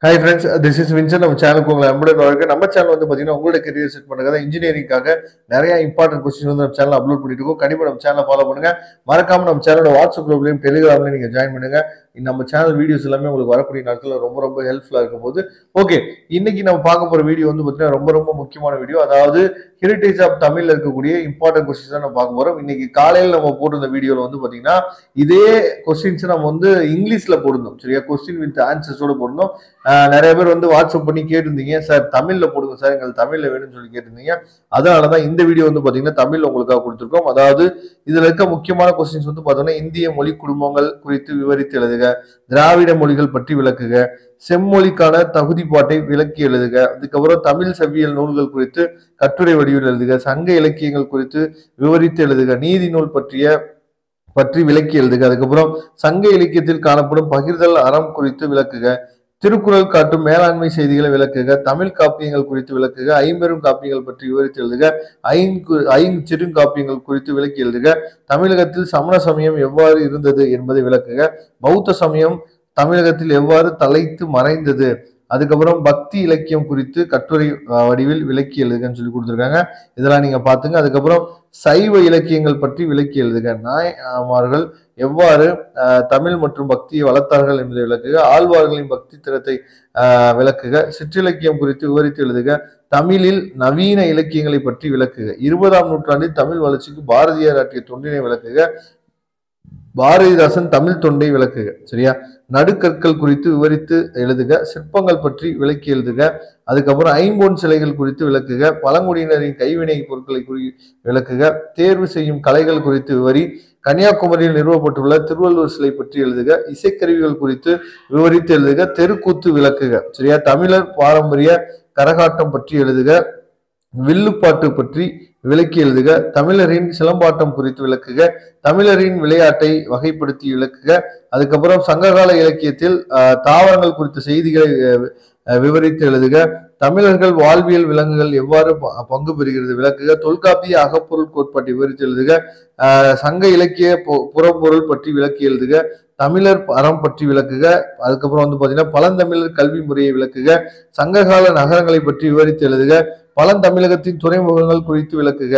Hi friends, this is Vincent. நம்ம சேனலுக்கு உங்களை அன்புடன் வரவேற்கிறேன். நம்ம சேனல் வந்து பார்த்தீங்கன்னா உங்களோட கெரியர் செட் பண்ணுறதுக்காக இன்ஜினியரிங்காக நிறைய இம்பார்ட்டன்ட் கொஸ்டின் வந்து நம்ம சேனல் அப்லோட் பண்ணிட்டு இருக்கோம். கண்டிப்பாக நம்ம சேனலை ஃபாலோ பண்ணுங்க. மறக்காம நம்ம சேனலோட வாட்ஸ்அப் குரூப்லையும் டெலிகிராம்லையும் நீங்கள் ஜாயின் பண்ணுங்க. நம்ம சேனல் வீடியோஸ் எல்லாமே உங்களுக்கு வரக்கூடிய நாட்களில் ரொம்ப ரொம்ப ஹெல்ப்ஃபுல்லாக இருக்கும் போது ஓகே, இன்னைக்கு நம்ம பார்க்க போகிற வீடியோ வந்து பார்த்தீங்கன்னா ரொம்ப ரொம்ப முக்கியமான வீடியோ. அதாவது ஹெரிட்டேஜ் ஆஃப் தமிழ்ல இருக்கக்கூடிய இம்பார்ட்டன்ட் கொஸ்டின்ஸ் தான் நம்ம பார்க்க போகிறோம். இன்னைக்கு காலையில் நம்ம போட்டிருந்த வீடியோவில் வந்து பார்த்தீங்கன்னா இதே கொஸ்டின்ஸ் நம்ம வந்து இங்கிலீஷில் போட்டிருந்தோம். சரியா, கொஸ்டின் வித் ஆன்சர்ஸோட போட்டிருந்தோம். நிறைய பேர் வந்து வாட்ஸ்அப் பண்ணி கேட்டிருந்தீங்க, சார் தமிழ்ல போடுங்க சார், எங்களுக்கு தமிழ்ல வேணும்னு சொல்லி கேட்டிருந்தீங்க. அதனாலதான் இந்த வீடியோ வந்து பாத்தீங்கன்னா தமிழ்ல உங்களுக்காக கொடுத்துருக்கோம். அதாவது இதுல இருக்க முக்கியமான கொஸ்டின்ஸ் வந்து பார்த்தோம்னா, இந்திய மொழி குடும்பங்கள் குறித்து விவரித்து எழுதுக, திராவிட மொழிகள் பற்றி விளக்குக, செம்மொழிக்கான தகுதிப்பாட்டை விளக்கி எழுதுக, அதுக்கப்புறம் தமிழ் செவ்வியல் நூல்கள் குறித்து கட்டுரை வடிவில் எழுதுக, சங்க இலக்கியங்கள் குறித்து விவரித்து எழுதுக, நீதி நூல் பற்றி விளக்கி எழுதுக, அதுக்கப்புறம் சங்க இலக்கியத்தில் காணப்படும் பகிர்தல் அறம் குறித்து விளக்குக, திருக்குறள் காட்டும் மேலாண்மை செய்திகளை விளக்குக, தமிழ் காப்பியங்கள் குறித்து விளக்குக, ஐம்பெரும் காப்பியங்கள் பற்றி விவரித்து எழுதுக, சிறுங்காப்பியங்கள் குறித்து விளக்கி எழுதுக, தமிழகத்தில் சமண சமயம் எவ்வாறு இருந்தது என்பதை விளக்குக, பௌத்த சமயம் தமிழகத்தில் எவ்வாறு தலைத்து மறைந்தது, அதுக்கப்புறம் பக்தி இலக்கியம் குறித்து கட்டுரை வடிவில் விளக்கி எழுதுகன்னு சொல்லி கொடுத்துருக்காங்க. இதெல்லாம் நீங்க பாத்துங்க. அதுக்கப்புறம் சைவ இலக்கியங்கள் பற்றி விளக்கி எழுதுக, நாயன்மார்கள் எவ்வாறு தமிழ் மற்றும் பக்தியை வளர்த்தார்கள் என்பதை விளக்குக, ஆழ்வார்களின் பக்தி திறத்தை விளக்குக, சிற்றிலக்கியம் குறித்து விவரித்து எழுதுக, தமிழில் நவீன இலக்கியங்களை பற்றி விளக்குக, 20ஆம் நூற்றாண்டில் தமிழ் வளர்ச்சிக்கு பாரதியார் ஆற்றிய தொண்டினை விளக்குக, பாரதிதாசன் தமிழ் தொண்டை விளக்குக. சரியா, நடுக்கற்கள் குறித்து விவரித்து எழுதுக, சிற்பங்கள் பற்றி விளக்கி எழுதுக, அதுக்கப்புறம் ஐம்பொன் சிலைகள் குறித்து விளக்குக, பழங்குடியினரின் கைவினை பொருட்களை விளக்குக, தேர்வு செய்யும் கலைகள் குறித்து விவரி, கன்னியாகுமரியில் நிறுவப்பட்டுள்ள திருவள்ளுவர் சிலை பற்றி எழுதுக, இசைக்கருவிகள் குறித்து விவரித்து எழுதுக, தெருக்கூத்து விளக்குக. சரியா, தமிழர் பாரம்பரிய கரகாட்டம் பற்றி எழுதுக, வில்லுப்பாட்டு பற்றி விளக்கி எழுதுக, தமிழரின் சிலம்பாட்டம் குறித்து விளக்குக, தமிழரின் விளையாட்டை வகைப்படுத்தி விளக்குக, அதுக்கப்புறம் சங்ககால இலக்கியத்தில் தாவரங்கள் குறித்த செய்திகளை விவரித்து எழுதுக, தமிழர்கள் வாழ்வியல் விலங்குகள் எவ்வாறு பங்கு பெறுகிறது விளக்குக, தொல்காப்பிய அகப்பொருள் கோட்பாட்டை விவரித்து எழுதுக, சங்க இலக்கிய புறப்பொருள் பற்றி விளக்கி எழுதுக, தமிழர் அறம் பற்றி விளக்குக, அதுக்கப்புறம் வந்து பாத்தீங்கன்னா பழந்தமிழர் கல்வி முறையை விளக்குக, சங்ககால நகரங்களை பற்றி விவரித்து எழுதுக, பழந்தமிழகத்தின் துறைமுகங்கள் குறித்து விளக்குக,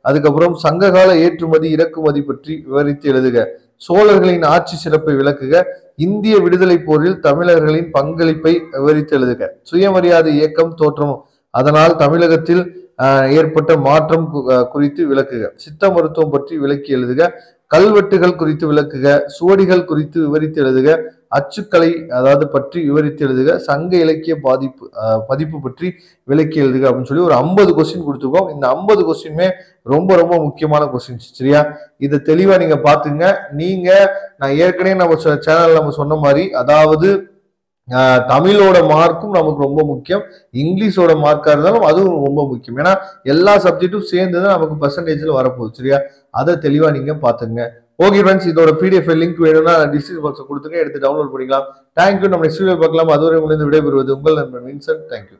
அதுக்கப்புறம் சங்ககால ஏற்றுமதி இறக்குமதி பற்றி விவரித்து எழுதுக, சோழர்களின் ஆட்சி சிறப்பை விளக்குக, இந்திய விடுதலை போரில் தமிழர்களின் பங்களிப்பை விவரித்து எழுதுக, சுயமரியாதை இயக்கம் தோற்றம் அதனால் தமிழகத்தில் ஏற்பட்ட மாற்றம் குறித்து விளக்குக, சித்த மருத்துவம் பற்றி விளக்கி எழுதுக, கல்வெட்டுகள் குறித்து விளக்குக, சுவடிகள் குறித்து விவரித்து எழுதுக, அச்சுக்கலை அதாவது பற்றி விவரித்து எழுதுக, சங்க இலக்கிய பதிப்பு பற்றி விளக்கி எழுதுக அப்படின்னு சொல்லி ஒரு 50 கொஸ்டின் கொடுத்துருக்கோம். இந்த 50 கொஸ்டினுமே ரொம்ப ரொம்ப முக்கியமான கொஸ்டின்ஸ். சரியா, இதை தெளிவா நீங்க பாத்துங்க. நான் ஏற்கனவே நம்ம சேனல்ல நம்ம சொன்ன மாதிரி, அதாவது தமிழோட மார்க்கும் நமக்கு ரொம்ப முக்கியம், இங்கிலீஷோட மார்க்கா இருந்தாலும் அதுவும் ரொம்ப முக்கியம். ஏன்னா எல்லா சப்ஜெக்டும் சேர்ந்துதான் நமக்கு பெர்சன்டேஜ்ல வரப்போகுது. சரியா, அதை தெளிவா நீங்க பாத்துங்க. ஓகே ஃப்ரெண்ட்ஸ், இதோட பிடிஎஃப் லிங்க் வேணும்னா டிஸ்கிரிப்ஷன் பாக்ஸ் கொடுத்துங்க, எடுத்து டவுன்லோட் பண்ணிக்கலாம். தேங்க்யூ. நம்ம நெக்ஸ்ட் வீடியோ பார்க்கலாம். அதுவரை உங்களுக்கு விடைபெறுவது உங்கள் நண்பன் வின்சென்ட். தேங்க்யூ.